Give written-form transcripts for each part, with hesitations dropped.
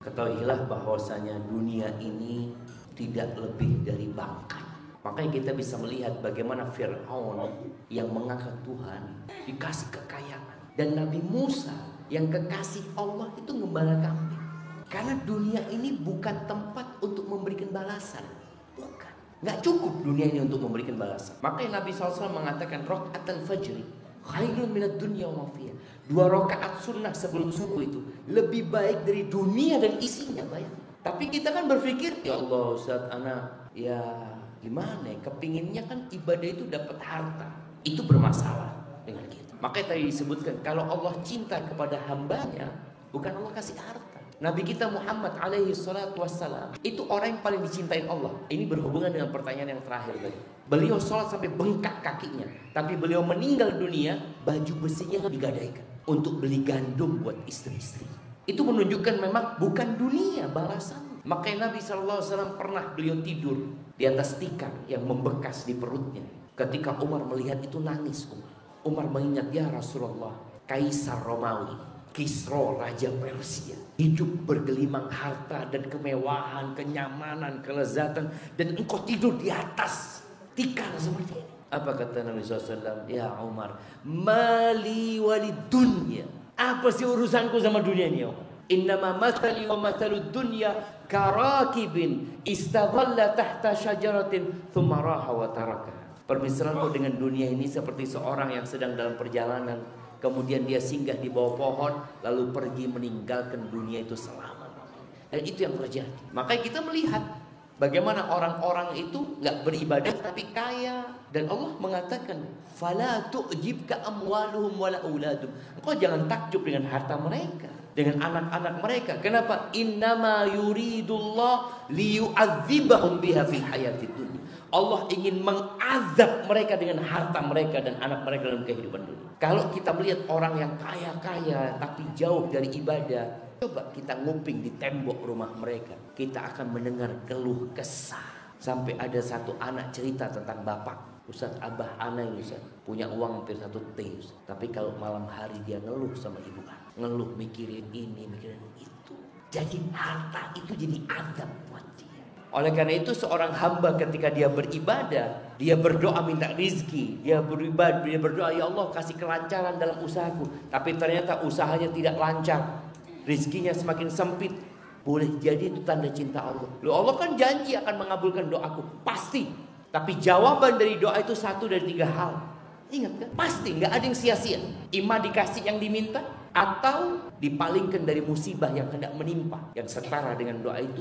Ketahuilah bahwasanya dunia ini tidak lebih dari bangkai. Makanya kita bisa melihat bagaimana Fir'aun yang mengangkat Tuhan dikasih kekayaan, dan Nabi Musa yang kekasih Allah itu gembala kambing. Karena dunia ini bukan tempat untuk memberikan balasan. Bukan. Nggak cukup dunia ini untuk memberikan balasan. Makanya Nabi SAW mengatakan rakaat al-fajri khairun minad dunya wa ma fiha. 2 rakaat sunnah sebelum subuh itu lebih baik dari dunia dan isinya, bayang. Tapi kita kan berpikir, ya Allah Ustaz, anak ya gimana ya, kepinginnya kan ibadah itu dapat harta. Itu bermasalah dengan kita. Makanya tadi disebutkan kalau Allah cinta kepada hambanya, bukan Allah kasih harta. Nabi kita Muhammad alaihi salatu wassalam itu orang yang paling dicintain Allah. Ini berhubungan dengan pertanyaan yang terakhir tadi. Beliau sholat sampai bengkak kakinya, tapi beliau meninggal dunia, baju besinya digadaikan untuk beli gandum buat istri-istri. Itu menunjukkan memang bukan dunia balasan. Makanya Nabi SAW pernah beliau tidur di atas tikar yang membekas di perutnya. Ketika Umar melihat itu nangis. Umar mengingat, ya Rasulullah, Kaisar Romawi, Kisra Raja Persia, hidup bergelimang harta dan kemewahan, kenyamanan, kelezatan, dan engkau tidur di atas tikar seperti ini. Apa kata Nabi SAW? Ya Umar, mali walid dunya. Apa sih urusanku sama dunia ini, Umar? Innama mathali wa mathalud dunya karakibin istadhalla tahta syajaratin thumma raha wa taraka. Permisalanku dengan dunia ini seperti seorang yang sedang dalam perjalanan, kemudian dia singgah di bawah pohon, lalu pergi meninggalkan dunia itu selama-lamanya. Dan itu yang terjadi. Makanya kita melihat bagaimana orang-orang itu nggak beribadah tapi kaya, dan Allah mengatakan, "Fala tu'jibka amwaluhum wala auladum." Engkau jangan takjub dengan harta mereka, dengan anak-anak mereka. Kenapa? Innama yuridullah liyu'adzibahum biha fil hayatid dunya. Allah ingin mengazab mereka dengan harta mereka dan anak mereka dalam kehidupan dunia. Kalau kita melihat orang yang kaya-kaya tapi jauh dari ibadah, coba kita nguping di tembok rumah mereka, kita akan mendengar keluh kesah. Sampai ada satu anak cerita tentang bapak, Ustaz, abah anak ini Ustaz, punya uang hampir 1 T, Ustaz. Tapi kalau malam hari dia ngeluh sama ibu, ngeluh mikirin ini, mikirin itu. Jadi harta itu jadi azab buat dia. Oleh karena itu seorang hamba ketika dia beribadah, dia berdoa minta rizki, dia beribadah, dia berdoa, ya Allah kasih kelancaran dalam usahaku. Tapi ternyata usahanya tidak lancar, rizkinya semakin sempit. Boleh jadi itu tanda cinta Allah. Loh, Allah kan janji akan mengabulkan doaku, pasti. Tapi jawaban dari doa itu 1 dari 3 hal. Ingat kan? Pasti, nggak ada yang sia-sia. Ima dikasih yang diminta, atau dipalingkan dari musibah yang hendak menimpa, yang setara dengan doa itu.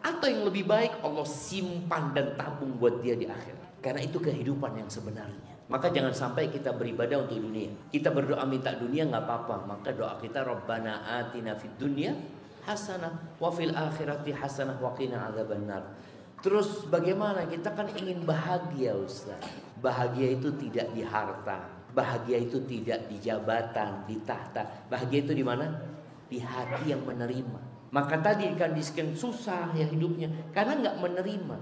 Atau yang lebih baik, Allah simpan dan tabung buat dia di akhirat. Karena itu kehidupan yang sebenarnya. Maka jangan sampai kita beribadah untuk dunia. Kita berdoa minta dunia nggak apa-apa. Maka doa kita, Rabbana atina fid dunya hasanah wa fil akhirati hasanah wa qina adzabannar. Terus bagaimana? Kita kan ingin bahagia, Ustaz. Bahagia itu tidak di harta. Bahagia itu tidak di jabatan, di tahta. Bahagia itu di mana? Di hati yang menerima. Maka tadi dikandiskan susah ya hidupnya karena nggak menerima.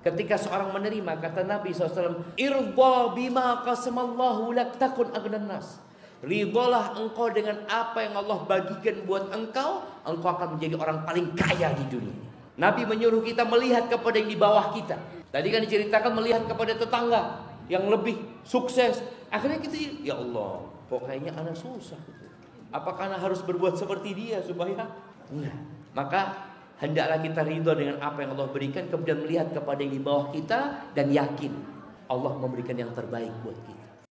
Ketika seorang menerima, kata Nabi SAW, irda bima qasamallahu lak takun agnan nas. Ridalah engkau dengan apa yang Allah bagikan buat engkau, engkau akan menjadi orang paling kaya di dunia. Nabi menyuruh kita melihat kepada yang di bawah kita. Tadi kan diceritakan melihat kepada tetangga yang lebih sukses. Akhirnya kita, ya Allah, pokoknya anak susah. Apakah anak harus berbuat seperti dia supaya? Enggak. Maka hendaklah kita ridho dengan apa yang Allah berikan, kemudian melihat kepada yang di bawah kita dan yakin Allah memberikan yang terbaik buat kita.